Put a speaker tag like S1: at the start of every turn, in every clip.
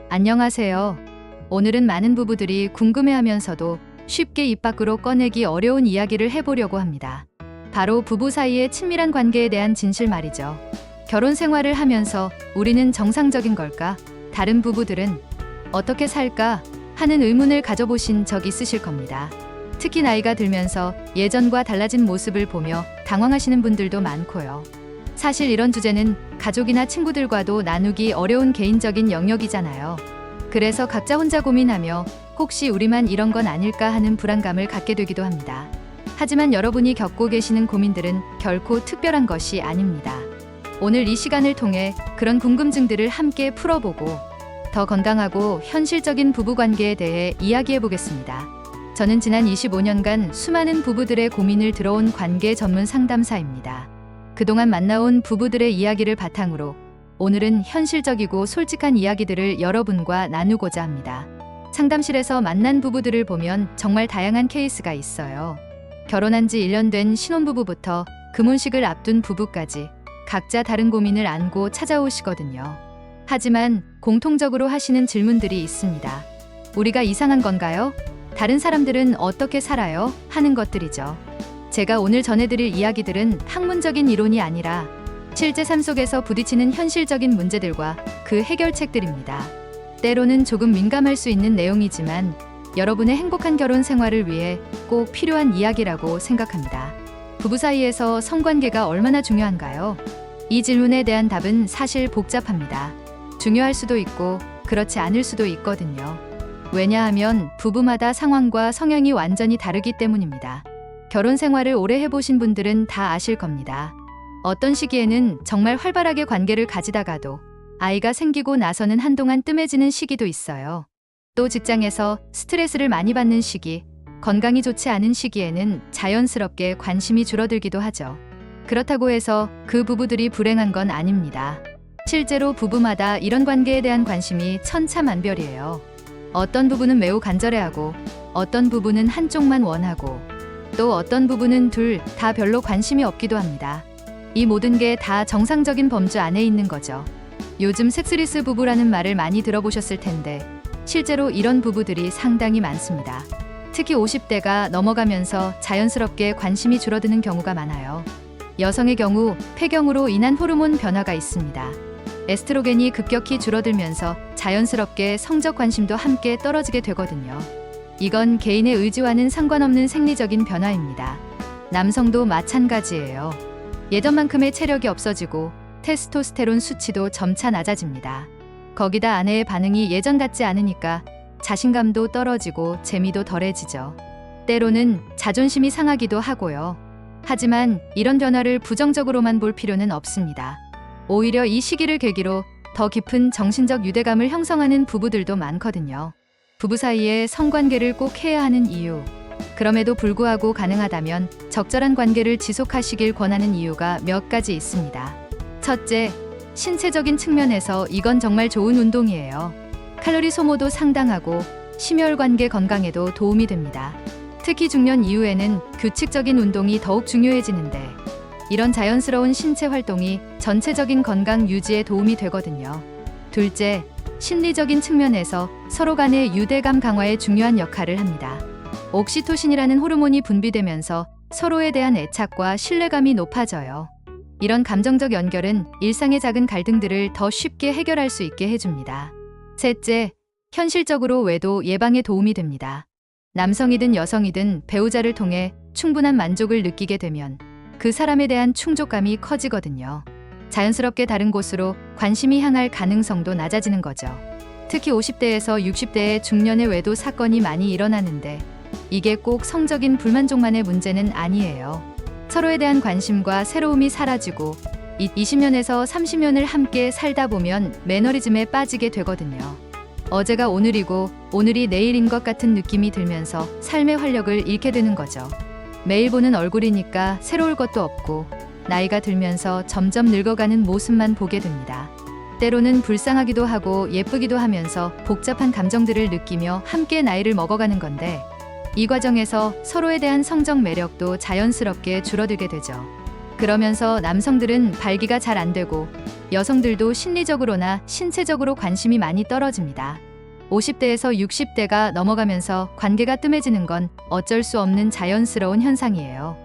S1: 안녕하세요. 오늘은 많은 부부들이 궁금해하면서도 쉽게 입 밖으로 꺼내기 어려운 이야기를 해보려고 합니다. 바로 부부 사이의 친밀한 관계에 대한 진실 말이죠. 결혼 생활을 하면서 우리는 정상적인 걸까? 다른 부부들은 어떻게 살까? 하는 의문을 가져보신 적 있으실 겁니다. 특히 나이가 들면서 예전과 달라진 모습을 보며 당황하시는 분들도 많고요. 사실 이런 주제는 가족이나 친구들과도 나누기 어려운 개인적인 영역이잖아요. 그래서 각자 혼자 고민하며 혹시 우리만 이런 건 아닐까 하는 불안감을 갖게 되기도 합니다. 하지만 여러분이 겪고 계시는 고민들은 결코 특별한 것이 아닙니다. 오늘 이 시간을 통해 그런 궁금증들을 함께 풀어보고 더 건강하고 현실적인 부부관계에 대해 이야기해 보겠습니다. 저는 지난 25년간 수많은 부부들의 고민을 들어온 관계 전문 상담사입니다. 그동안 만나온 부부들의 이야기를 바탕으로 오늘은 현실적이고 솔직한 이야기들을 여러분과 나누고자 합니다. 상담실에서 만난 부부들을 보면 정말 다양한 케이스가 있어요. 결혼한 지 1년 된 신혼부부부터 금혼식을 앞둔 부부까지 각자 다른 고민을 안고 찾아오시거든요. 하지만 공통적으로 하시는 질문들이 있습니다. 우리가 이상한 건가요? 다른 사람들은 어떻게 살아요? 하는 것들이죠. 제가 오늘 전해드릴 이야기들은 학문적인 이론이 아니라 실제 삶 속에서 부딪히는 현실적인 문제들과 그 해결책들입니다. 때로는 조금 민감할 수 있는 내용이지만 여러분의 행복한 결혼 생활을 위해 꼭 필요한 이야기라고 생각합니다. 부부 사이에서 성관계가 얼마나 중요한가요? 이 질문에 대한 답은 사실 복잡합니다. 중요할 수도 있고 그렇지 않을 수도 있거든요. 왜냐하면 부부마다 상황과 성향이 완전히 다르기 때문입니다. 결혼 생활을 오래 해보신 분들은 다 아실 겁니다. 어떤 시기에는 정말 활발하게 관계를 가지다가도 아이가 생기고 나서는 한동안 뜸해지는 시기도 있어요. 또 직장에서 스트레스를 많이 받는 시기, 건강이 좋지 않은 시기에는 자연스럽게 관심이 줄어들기도 하죠. 그렇다고 해서 그 부부들이 불행한 건 아닙니다. 실제로 부부마다 이런 관계에 대한 관심이 천차만별이에요. 어떤 부부는 매우 간절해하고 어떤 부부는 한쪽만 원하고 또 어떤 부부는 둘 다 별로 관심이 없기도 합니다. 이 모든 게 다 정상적인 범주 안에 있는 거죠. 요즘 섹스리스 부부라는 말을 많이 들어보셨을 텐데 실제로 이런 부부들이 상당히 많습니다. 특히 50대가 넘어가면서 자연스럽게 관심이 줄어드는 경우가 많아요. 여성의 경우 폐경으로 인한 호르몬 변화가 있습니다. 에스트로겐이 급격히 줄어들면서 자연스럽게 성적 관심도 함께 떨어지게 되거든요. 이건 개인의 의지와는 상관없는 생리적인 변화입니다. 남성도 마찬가지예요. 예전만큼의 체력이 없어지고 테스토스테론 수치도 점차 낮아집니다. 거기다 아내의 반응이 예전 같지 않으니까 자신감도 떨어지고 재미도 덜해지죠. 때로는 자존심이 상하기도 하고요. 하지만 이런 변화를 부정적으로만 볼 필요는 없습니다. 오히려 이 시기를 계기로 더 깊은 정신적 유대감을 형성하는 부부들도 많거든요. 부부 사이에 성관계를 꼭 해야 하는 이유. 그럼에도 불구하고 가능하다면 적절한 관계를 지속하시길 권하는 이유가 몇 가지 있습니다. 첫째, 신체적인 측면에서 이건 정말 좋은 운동이에요. 칼로리 소모도 상당하고 심혈관계 건강에도 도움이 됩니다. 특히 중년 이후에는 규칙적인 운동이 더욱 중요해지는데 이런 자연스러운 신체 활동이 전체적인 건강 유지에 도움이 되거든요. 둘째, 심리적인 측면에서 서로 간의 유대감 강화에 중요한 역할을 합니다. 옥시토신이라는 호르몬이 분비되면서 서로에 대한 애착과 신뢰감이 높아져요. 이런 감정적 연결은 일상의 작은 갈등들을 더 쉽게 해결할 수 있게 해줍니다. 셋째, 현실적으로 외도 예방에 도움이 됩니다. 남성이든 여성이든 배우자를 통해 충분한 만족을 느끼게 되면 그 사람에 대한 충족감이 커지거든요. 자연스럽게 다른 곳으로 관심이 향할 가능성도 낮아지는 거죠. 특히 50대에서 60대의 중년의 외도 사건이 많이 일어나는데 이게 꼭 성적인 불만족만의 문제는 아니에요. 서로에 대한 관심과 새로움이 사라지고 20년에서 30년을 함께 살다 보면 매너리즘에 빠지게 되거든요. 어제가 오늘이고 오늘이 내일인 것 같은 느낌이 들면서 삶의 활력을 잃게 되는 거죠. 매일 보는 얼굴이니까 새로울 것도 없고 나이가 들면서 점점 늙어가는 모습만 보게 됩니다. 때로는 불쌍하기도 하고 예쁘기도 하면서 복잡한 감정들을 느끼며 함께 나이를 먹어가는 건데 이 과정에서 서로에 대한 성적 매력도 자연스럽게 줄어들게 되죠. 그러면서 남성들은 발기가 잘 안 되고 여성들도 심리적으로나 신체적으로 관심이 많이 떨어집니다. 50대에서 60대가 넘어가면서 관계가 뜸해지는 건 어쩔 수 없는 자연스러운 현상이에요.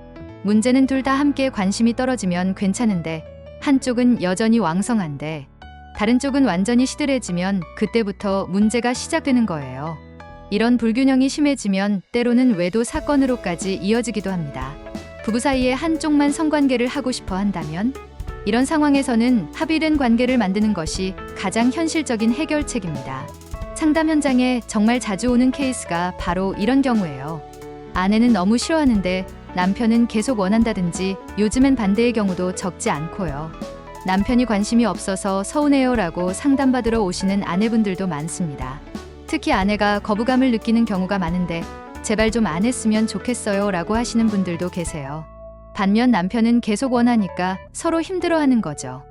S1: 문제는 둘 다 함께 관심이 떨어지면 괜찮은데 한쪽은 여전히 왕성한데 다른 쪽은 완전히 시들해지면 그때부터 문제가 시작되는 거예요. 이런 불균형이 심해지면 때로는 외도 사건으로까지 이어지기도 합니다. 부부 사이에 한쪽만 성관계를 하고 싶어 한다면 이런 상황에서는 합의된 관계를 만드는 것이 가장 현실적인 해결책입니다. 상담 현장에 정말 자주 오는 케이스가 바로 이런 경우예요. 아내는 너무 싫어하는데 남편은 계속 원한다든지 요즘엔 반대의 경우도 적지 않고요. 남편이 관심이 없어서 서운해요라고 상담받으러 오시는 아내분들도 많습니다. 특히 아내가 거부감을 느끼는 경우가 많은데 제발 좀 안 했으면 좋겠어요 라고 하시는 분들도 계세요. 반면 남편은 계속 원하니까 서로 힘들어하는 거죠.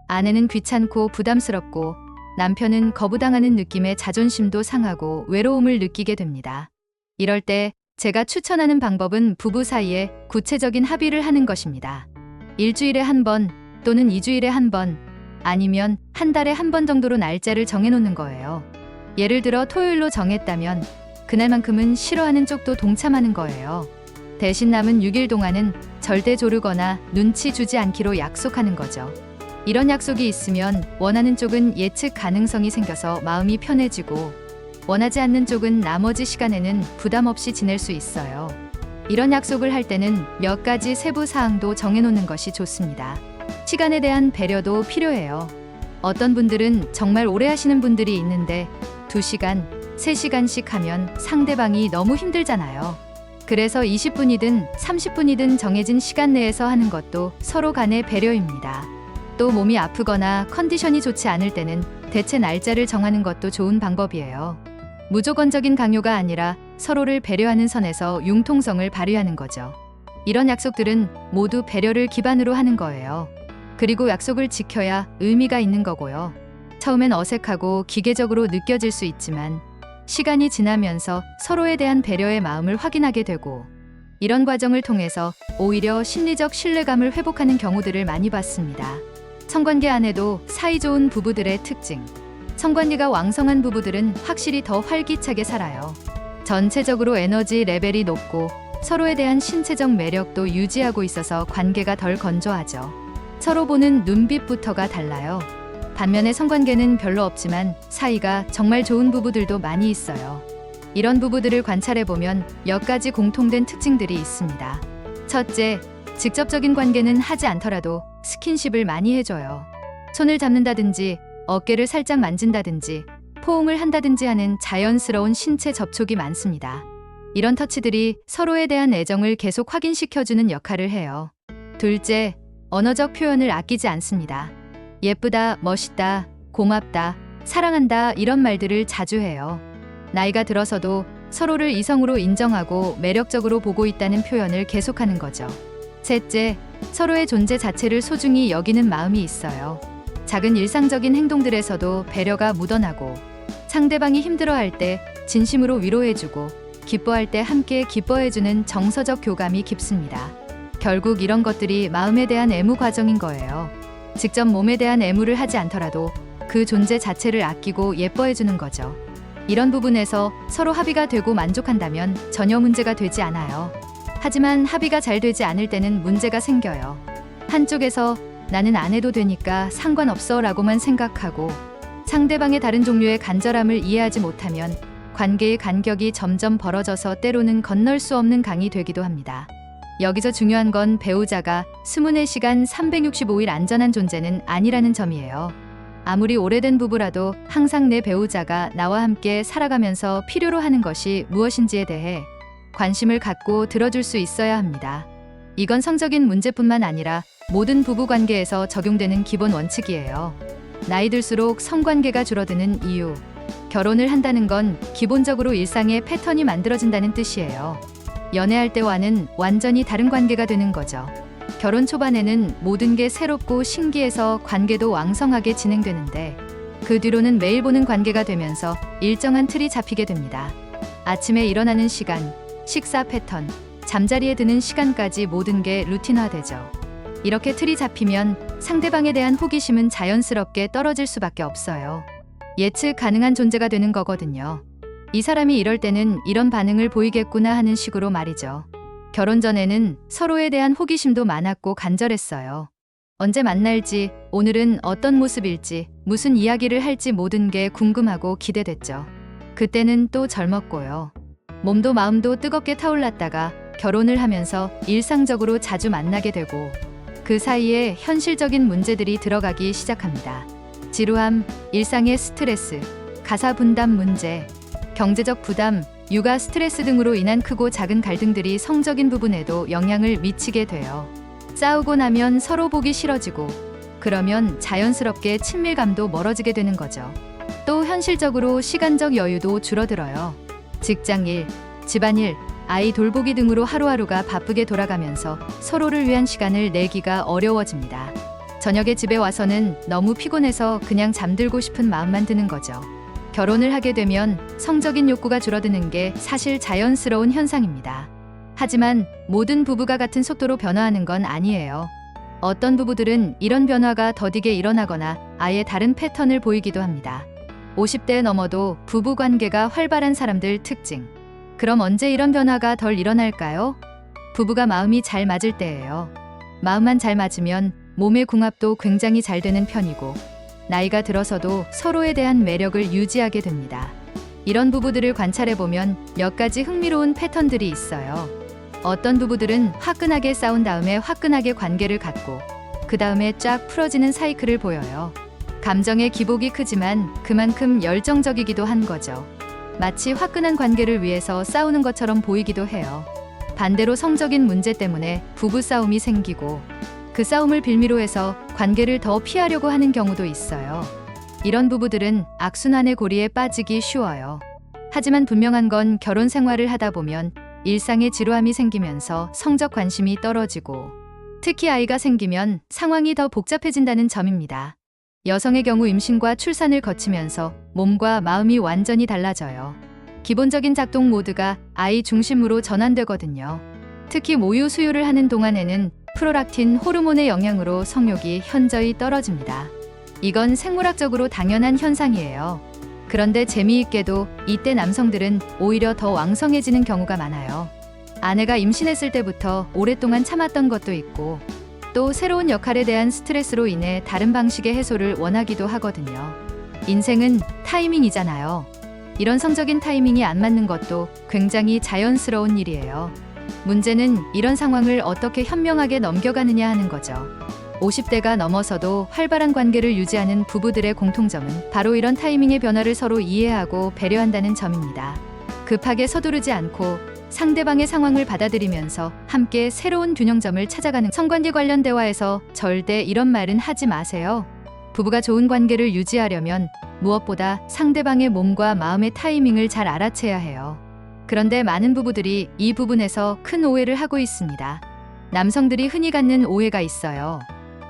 S1: 아내는 귀찮고 부담스럽고 남편은 거부당하는 느낌에 자존심도 상하고 외로움을 느끼게 됩니다. 이럴 때 제가 추천하는 방법은 부부 사이에 구체적인 합의를 하는 것입니다. 일주일에 한 번 또는 2주일에 한 번 아니면 한 달에 한 번 정도로 날짜를 정해놓는 거예요. 예를 들어 토요일로 정했다면 그날만큼은 싫어하는 쪽도 동참하는 거예요. 대신 남은 6일 동안은 절대 조르거나 눈치 주지 않기로 약속하는 거죠. 이런 약속이 있으면 원하는 쪽은 예측 가능성이 생겨서 마음이 편해지고 원하지 않는 쪽은 나머지 시간에는 부담 없이 지낼 수 있어요. 이런 약속을 할 때는 몇 가지 세부 사항도 정해놓는 것이 좋습니다. 시간에 대한 배려도 필요해요. 어떤 분들은 정말 오래 하시는 분들이 있는데 2시간, 3시간씩 하면 상대방이 너무 힘들잖아요. 그래서 20분이든 30분이든 정해진 시간 내에서 하는 것도 서로 간의 배려입니다. 또 몸이 아프거나 컨디션이 좋지 않을 때는 대체 날짜를 정하는 것도 좋은 방법이에요. 무조건적인 강요가 아니라 서로를 배려하는 선에서 융통성을 발휘하는 거죠. 이런 약속들은 모두 배려를 기반으로 하는 거예요. 그리고 약속을 지켜야 의미가 있는 거고요. 처음엔 어색하고 기계적으로 느껴질 수 있지만 시간이 지나면서 서로에 대한 배려의 마음을 확인하게 되고 이런 과정을 통해서 오히려 심리적 신뢰감을 회복하는 경우들을 많이 봤습니다. 성관계 안에도 사이좋은 부부들의 특징. 성관계가 왕성한 부부들은 확실히 더 활기차게 살아요. 전체적으로 에너지 레벨이 높고 서로에 대한 신체적 매력도 유지하고 있어서 관계가 덜 건조하죠. 서로 보는 눈빛부터가 달라요. 반면에 성관계는 별로 없지만 사이가 정말 좋은 부부들도 많이 있어요. 이런 부부들을 관찰해보면 몇 가지 공통된 특징들이 있습니다. 첫째, 직접적인 관계는 하지 않더라도 스킨십을 많이 해줘요. 손을 잡는다든지 어깨를 살짝 만진다든지 포옹을 한다든지 하는 자연스러운 신체 접촉이 많습니다. 이런 터치들이 서로에 대한 애정을 계속 확인시켜주는 역할을 해요. 둘째, 언어적 표현을 아끼지 않습니다. 예쁘다, 멋있다, 고맙다, 사랑한다 이런 말들을 자주 해요. 나이가 들어서도 서로를 이성으로 인정하고 매력적으로 보고 있다는 표현을 계속하는 거죠. 셋째, 서로의 존재 자체를 소중히 여기는 마음이 있어요. 작은 일상적인 행동들에서도 배려가 묻어나고 상대방이 힘들어할 때 진심으로 위로해주고 기뻐할 때 함께 기뻐해주는 정서적 교감이 깊습니다. 결국 이런 것들이 마음에 대한 애무 과정인 거예요. 직접 몸에 대한 애무를 하지 않더라도 그 존재 자체를 아끼고 예뻐해주는 거죠. 이런 부분에서 서로 합의가 되고 만족한다면 전혀 문제가 되지 않아요. 하지만 합의가 잘 되지 않을 때는 문제가 생겨요. 한쪽에서 나는 안 해도 되니까 상관없어 라고만 생각하고 상대방의 다른 종류의 간절함을 이해하지 못하면 관계의 간격이 점점 벌어져서 때로는 건널 수 없는 강이 되기도 합니다. 여기서 중요한 건 배우자가 24시간 365일 안전한 존재는 아니라는 점이에요. 아무리 오래된 부부라도 항상 내 배우자가 나와 함께 살아가면서 필요로 하는 것이 무엇인지에 대해 관심을 갖고 들어줄 수 있어야 합니다. 이건 성적인 문제뿐만 아니라 모든 부부관계에서 적용되는 기본 원칙이에요. 나이 들수록 성관계가 줄어드는 이유. 결혼을 한다는 건 기본적으로 일상의 패턴이 만들어진다는 뜻이에요. 연애할 때와는 완전히 다른 관계가 되는 거죠. 결혼 초반에는 모든 게 새롭고 신기해서 관계도 왕성하게 진행되는데 그 뒤로는 매일 보는 관계가 되면서 일정한 틀이 잡히게 됩니다. 아침에 일어나는 시간, 식사 패턴, 잠자리에 드는 시간까지 모든 게 루틴화되죠. 이렇게 틀이 잡히면 상대방에 대한 호기심은 자연스럽게 떨어질 수밖에 없어요. 예측 가능한 존재가 되는 거거든요. 이 사람이 이럴 때는 이런 반응을 보이겠구나 하는 식으로 말이죠. 결혼 전에는 서로에 대한 호기심도 많았고 간절했어요. 언제 만날지, 오늘은 어떤 모습일지, 무슨 이야기를 할지 모든 게 궁금하고 기대됐죠. 그때는 또 젊었고요. 몸도 마음도 뜨겁게 타올랐다가 결혼을 하면서 일상적으로 자주 만나게 되고 그 사이에 현실적인 문제들이 들어가기 시작합니다. 지루함, 일상의 스트레스, 가사 분담 문제, 경제적 부담, 육아 스트레스 등으로 인한 크고 작은 갈등들이 성적인 부분에도 영향을 미치게 돼요. 싸우고 나면 서로 보기 싫어지고 그러면 자연스럽게 친밀감도 멀어지게 되는 거죠. 또 현실적으로 시간적 여유도 줄어들어요. 직장일, 집안일, 아이 돌보기 등으로 하루하루가 바쁘게 돌아가면서 서로를 위한 시간을 내기가 어려워집니다. 저녁에 집에 와서는 너무 피곤해서 그냥 잠들고 싶은 마음만 드는 거죠. 결혼을 하게 되면 성적인 욕구가 줄어드는 게 사실 자연스러운 현상입니다. 하지만 모든 부부가 같은 속도로 변화하는 건 아니에요. 어떤 부부들은 이런 변화가 더디게 일어나거나 아예 다른 패턴을 보이기도 합니다. 50대에 넘어도 부부 관계가 활발한 사람들 특징. 그럼 언제 이런 변화가 덜 일어날까요? 부부가 마음이 잘 맞을 때예요. 마음만 잘 맞으면 몸의 궁합도 굉장히 잘 되는 편이고 나이가 들어서도 서로에 대한 매력을 유지하게 됩니다. 이런 부부들을 관찰해보면 몇 가지 흥미로운 패턴들이 있어요. 어떤 부부들은 화끈하게 싸운 다음에 화끈하게 관계를 갖고 그 다음에 쫙 풀어지는 사이클을 보여요. 감정의 기복이 크지만 그만큼 열정적이기도 한 거죠. 마치 화끈한 관계를 위해서 싸우는 것처럼 보이기도 해요. 반대로 성적인 문제 때문에 부부싸움이 생기고 그 싸움을 빌미로 해서 관계를 더 피하려고 하는 경우도 있어요. 이런 부부들은 악순환의 고리에 빠지기 쉬워요. 하지만 분명한 건 결혼 생활을 하다 보면 일상에 지루함이 생기면서 성적 관심이 떨어지고 특히 아이가 생기면 상황이 더 복잡해진다는 점입니다. 여성의 경우 임신과 출산을 거치면서 몸과 마음이 완전히 달라져요. 기본적인 작동 모드가 아이 중심으로 전환되거든요. 특히 모유 수유를 하는 동안에는 프롤락틴 호르몬의 영향으로 성욕이 현저히 떨어집니다. 이건 생물학적으로 당연한 현상이에요. 그런데 재미있게도 이때 남성들은 오히려 더 왕성해지는 경우가 많아요. 아내가 임신했을 때부터 오랫동안 참았던 것도 있고 또 새로운 역할에 대한 스트레스로 인해 다른 방식의 해소를 원하기도 하거든요. 인생은 타이밍이잖아요. 이런 성적인 타이밍이 안 맞는 것도 굉장히 자연스러운 일이에요. 문제는 이런 상황을 어떻게 현명하게 넘겨가느냐 하는 거죠. 50대가 넘어서도 활발한 관계를 유지하는 부부들의 공통점은 바로 이런 타이밍의 변화를 서로 이해하고 배려한다는 점입니다. 급하게 서두르지 않고 상대방의 상황을 받아들이면서 함께 새로운 균형점을 찾아가는 성관계 관련 대화에서 절대 이런 말은 하지 마세요. 부부가 좋은 관계를 유지하려면 무엇보다 상대방의 몸과 마음의 타이밍을 잘 알아채야 해요. 그런데 많은 부부들이 이 부분에서 큰 오해를 하고 있습니다. 남성들이 흔히 갖는 오해가 있어요.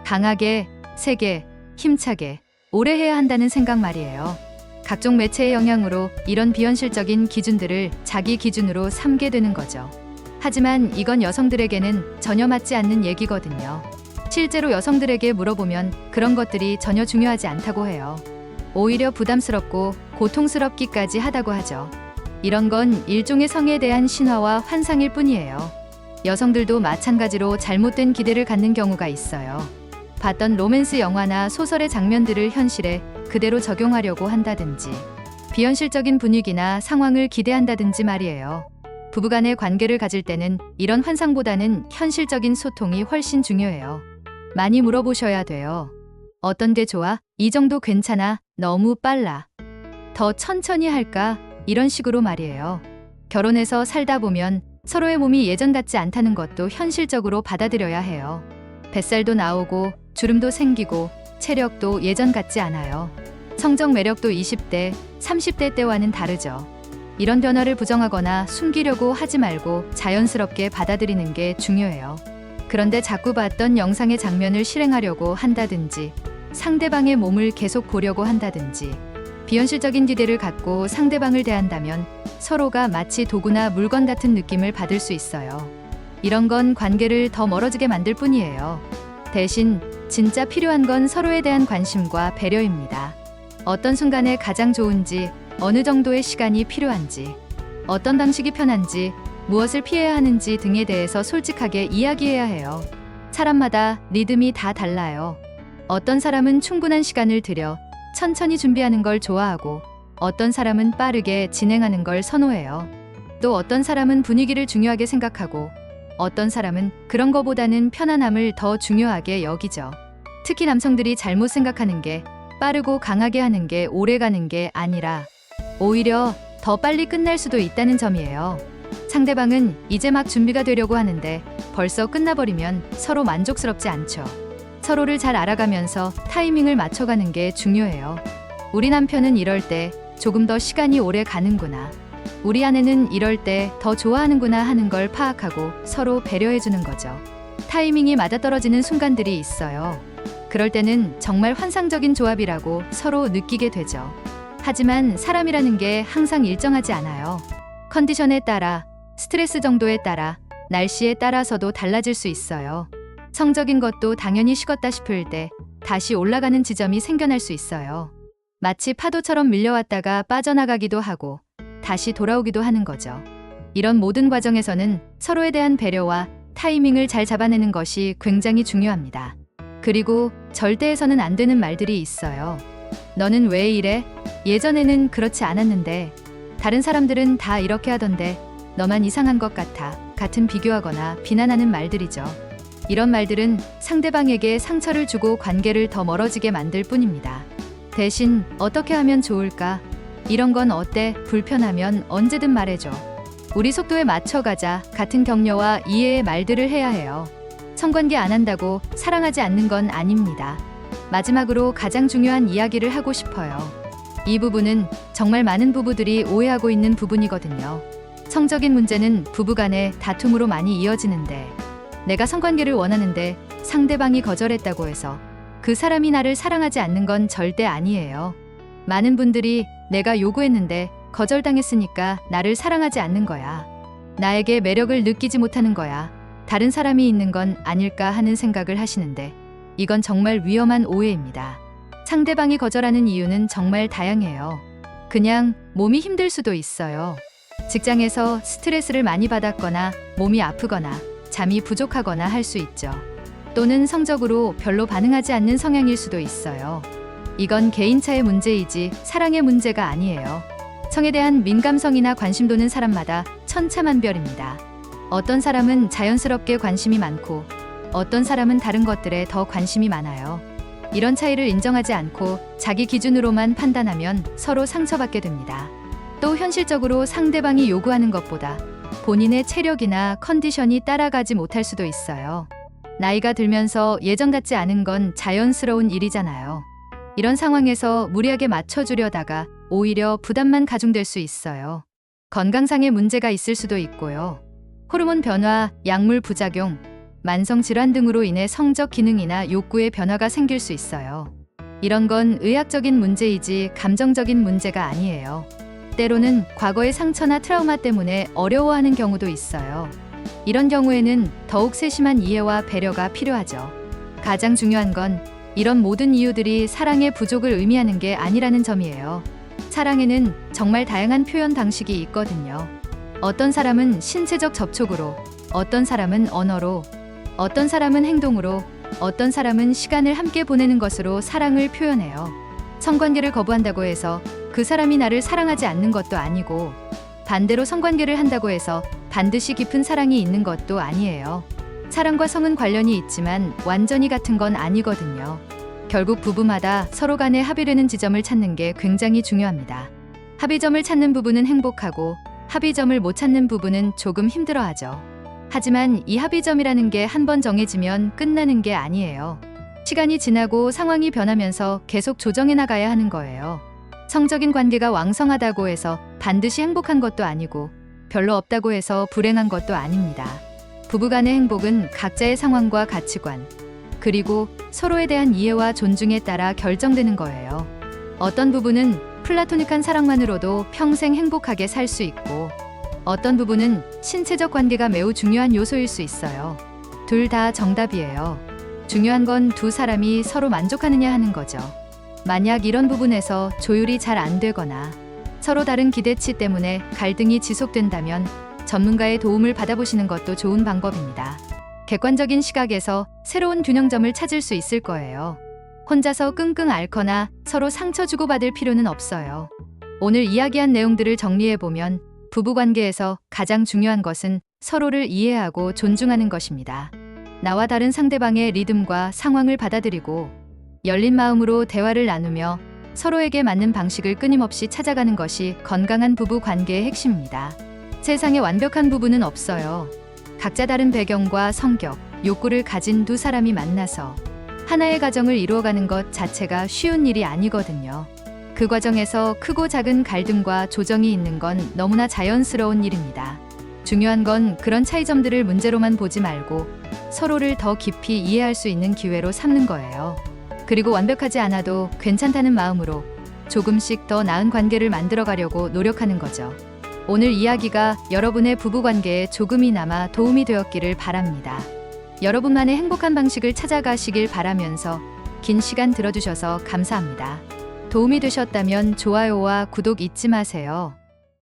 S1: 강하게, 세게, 힘차게, 오래 해야 한다는 생각 말이에요. 각종 매체의 영향으로 이런 비현실적인 기준들을 자기 기준으로 삼게 되는 거죠. 하지만 이건 여성들에게는 전혀 맞지 않는 얘기거든요. 실제로 여성들에게 물어보면 그런 것들이 전혀 중요하지 않다고 해요. 오히려 부담스럽고 고통스럽기까지 하다고 하죠. 이런 건 일종의 성에 대한 신화와 환상일 뿐이에요. 여성들도 마찬가지로 잘못된 기대를 갖는 경우가 있어요. 봤던 로맨스 영화나 소설의 장면들을 현실에 그대로 적용하려고 한다든지 비현실적인 분위기나 상황을 기대한다든지 말이에요. 부부간의 관계를 가질 때는 이런 환상보다는 현실적인 소통이 훨씬 중요해요. 많이 물어보셔야 돼요. 어떤 게 좋아? 이 정도 괜찮아? 너무 빨라. 더 천천히 할까? 이런 식으로 말이에요. 결혼해서 살다 보면 서로의 몸이 예전 같지 않다는 것도 현실적으로 받아들여야 해요. 뱃살도 나오고 주름도 생기고 체력도 예전 같지 않아요. 성적 매력도 20대, 30대 때와는 다르죠. 이런 변화를 부정하거나 숨기려고 하지 말고 자연스럽게 받아들이는 게 중요해요. 그런데 자꾸 봤던 영상의 장면을 실행하려고 한다든지 상대방의 몸을 계속 보려고 한다든지 비현실적인 기대를 갖고 상대방을 대한다면 서로가 마치 도구나 물건 같은 느낌을 받을 수 있어요. 이런 건 관계를 더 멀어지게 만들 뿐이에요. 대신 진짜 필요한 건 서로에 대한 관심과 배려입니다. 어떤 순간에 가장 좋은지, 어느 정도의 시간이 필요한지, 어떤 방식이 편한지, 무엇을 피해야 하는지 등에 대해서 솔직하게 이야기해야 해요. 사람마다 리듬이 다 달라요. 어떤 사람은 충분한 시간을 들여 천천히 준비하는 걸 좋아하고, 어떤 사람은 빠르게 진행하는 걸 선호해요. 또 어떤 사람은 분위기를 중요하게 생각하고, 어떤 사람은 그런 거보다는 편안함을 더 중요하게 여기죠. 특히 남성들이 잘못 생각하는 게 빠르고 강하게 하는 게 오래 가는 게 아니라 오히려 더 빨리 끝날 수도 있다는 점이에요. 상대방은 이제 막 준비가 되려고 하는데 벌써 끝나버리면 서로 만족스럽지 않죠. 서로를 잘 알아가면서 타이밍을 맞춰가는 게 중요해요. 우리 남편은 이럴 때 조금 더 시간이 오래 가는구나. 우리 아내는 이럴 때 더 좋아하는구나 하는 걸 파악하고 서로 배려해주는 거죠. 타이밍이 맞아떨어지는 순간들이 있어요. 그럴 때는 정말 환상적인 조합이라고 서로 느끼게 되죠. 하지만 사람이라는 게 항상 일정하지 않아요. 컨디션에 따라, 스트레스 정도에 따라, 날씨에 따라서도 달라질 수 있어요. 성적인 것도 당연히 식었다 싶을 때 다시 올라가는 지점이 생겨날 수 있어요. 마치 파도처럼 밀려왔다가 빠져나가기도 하고 다시 돌아오기도 하는 거죠. 이런 모든 과정에서는 서로에 대한 배려와 타이밍을 잘 잡아내는 것이 굉장히 중요합니다. 그리고 절대 해서는 안 되는 말들이 있어요. 너는 왜 이래? 예전에는 그렇지 않았는데, 다른 사람들은 다 이렇게 하던데 너만 이상한 것 같아. 같은 비교하거나 비난하는 말들이죠. 이런 말들은 상대방에게 상처를 주고 관계를 더 멀어지게 만들 뿐입니다. 대신 어떻게 하면 좋을까? 이런 건 어때? 불편하면 언제든 말해줘. 우리 속도에 맞춰가자. 같은 격려와 이해의 말들을 해야 해요. 성관계 안 한다고 사랑하지 않는 건 아닙니다. 마지막으로 가장 중요한 이야기를 하고 싶어요. 이 부분은 정말 많은 부부들이 오해하고 있는 부분이거든요. 성적인 문제는 부부간의 다툼으로 많이 이어지는데, 내가 성관계를 원하는데 상대방이 거절했다고 해서 그 사람이 나를 사랑하지 않는 건 절대 아니에요. 많은 분들이 내가 요구했는데 거절당했으니까 나를 사랑하지 않는 거야. 나에게 매력을 느끼지 못하는 거야. 다른 사람이 있는 건 아닐까 하는 생각을 하시는데, 이건 정말 위험한 오해입니다. 상대방이 거절하는 이유는 정말 다양해요. 그냥 몸이 힘들 수도 있어요. 직장에서 스트레스를 많이 받았거나 몸이 아프거나 잠이 부족하거나 할 수 있죠. 또는 성적으로 별로 반응하지 않는 성향일 수도 있어요. 이건 개인차의 문제이지 사랑의 문제가 아니에요. 성에 대한 민감성이나 관심도는 사람마다 천차만별입니다. 어떤 사람은 자연스럽게 관심이 많고, 어떤 사람은 다른 것들에 더 관심이 많아요. 이런 차이를 인정하지 않고 자기 기준으로만 판단하면 서로 상처받게 됩니다. 또 현실적으로 상대방이 요구하는 것보다 본인의 체력이나 컨디션이 따라가지 못할 수도 있어요. 나이가 들면서 예전 같지 않은 건 자연스러운 일이잖아요. 이런 상황에서 무리하게 맞춰주려다가 오히려 부담만 가중될 수 있어요. 건강상의 문제가 있을 수도 있고요. 호르몬 변화, 약물 부작용, 만성 질환 등으로 인해 성적 기능이나 욕구의 변화가 생길 수 있어요. 이런 건 의학적인 문제이지 감정적인 문제가 아니에요. 때로는 과거의 상처나 트라우마 때문에 어려워하는 경우도 있어요. 이런 경우에는 더욱 세심한 이해와 배려가 필요하죠. 가장 중요한 건 이런 모든 이유들이 사랑의 부족을 의미하는 게 아니라는 점이에요. 사랑에는 정말 다양한 표현 방식이 있거든요. 어떤 사람은 신체적 접촉으로, 어떤 사람은 언어로, 어떤 사람은 행동으로, 어떤 사람은 시간을 함께 보내는 것으로 사랑을 표현해요. 성관계를 거부한다고 해서 그 사람이 나를 사랑하지 않는 것도 아니고, 반대로 성관계를 한다고 해서 반드시 깊은 사랑이 있는 것도 아니에요. 사랑과 성은 관련이 있지만 완전히 같은 건 아니거든요. 결국 부부마다 서로 간에 합의되는 지점을 찾는 게 굉장히 중요합니다. 합의점을 찾는 부부는 행복하고, 합의점을 못 찾는 부부는 조금 힘들어하죠. 하지만 이 합의점이라는 게 한 번 정해지면 끝나는 게 아니에요. 시간이 지나고 상황이 변하면서 계속 조정해 나가야 하는 거예요. 성적인 관계가 왕성하다고 해서 반드시 행복한 것도 아니고, 별로 없다고 해서 불행한 것도 아닙니다. 부부간의 행복은 각자의 상황과 가치관, 그리고 서로에 대한 이해와 존중에 따라 결정되는 거예요. 어떤 부부는 플라토닉한 사랑만으로도 평생 행복하게 살 수 있고, 어떤 부부는 신체적 관계가 매우 중요한 요소일 수 있어요. 둘 다 정답이에요. 중요한 건 두 사람이 서로 만족하느냐 하는 거죠. 만약 이런 부분에서 조율이 잘 안 되거나 서로 다른 기대치 때문에 갈등이 지속된다면 전문가의 도움을 받아보시는 것도 좋은 방법입니다. 객관적인 시각에서 새로운 균형점을 찾을 수 있을 거예요. 혼자서 끙끙 앓거나 서로 상처 주고받을 필요는 없어요. 오늘 이야기한 내용들을 정리해보면 부부관계에서 가장 중요한 것은 서로를 이해하고 존중하는 것입니다. 나와 다른 상대방의 리듬과 상황을 받아들이고 열린 마음으로 대화를 나누며 서로에게 맞는 방식을 끊임없이 찾아가는 것이 건강한 부부 관계의 핵심입니다. 세상에 완벽한 부부는 없어요. 각자 다른 배경과 성격, 욕구를 가진 두 사람이 만나서 하나의 가정을 이루어가는 것 자체가 쉬운 일이 아니거든요. 그 과정에서 크고 작은 갈등과 조정이 있는 건 너무나 자연스러운 일입니다. 중요한 건 그런 차이점들을 문제로만 보지 말고 서로를 더 깊이 이해할 수 있는 기회로 삼는 거예요. 그리고 완벽하지 않아도 괜찮다는 마음으로 조금씩 더 나은 관계를 만들어가려고 노력하는 거죠. 오늘 이야기가 여러분의 부부관계에 조금이나마 도움이 되었기를 바랍니다. 여러분만의 행복한 방식을 찾아가시길 바라면서 긴 시간 들어주셔서 감사합니다. 도움이 되셨다면 좋아요와 구독 잊지 마세요.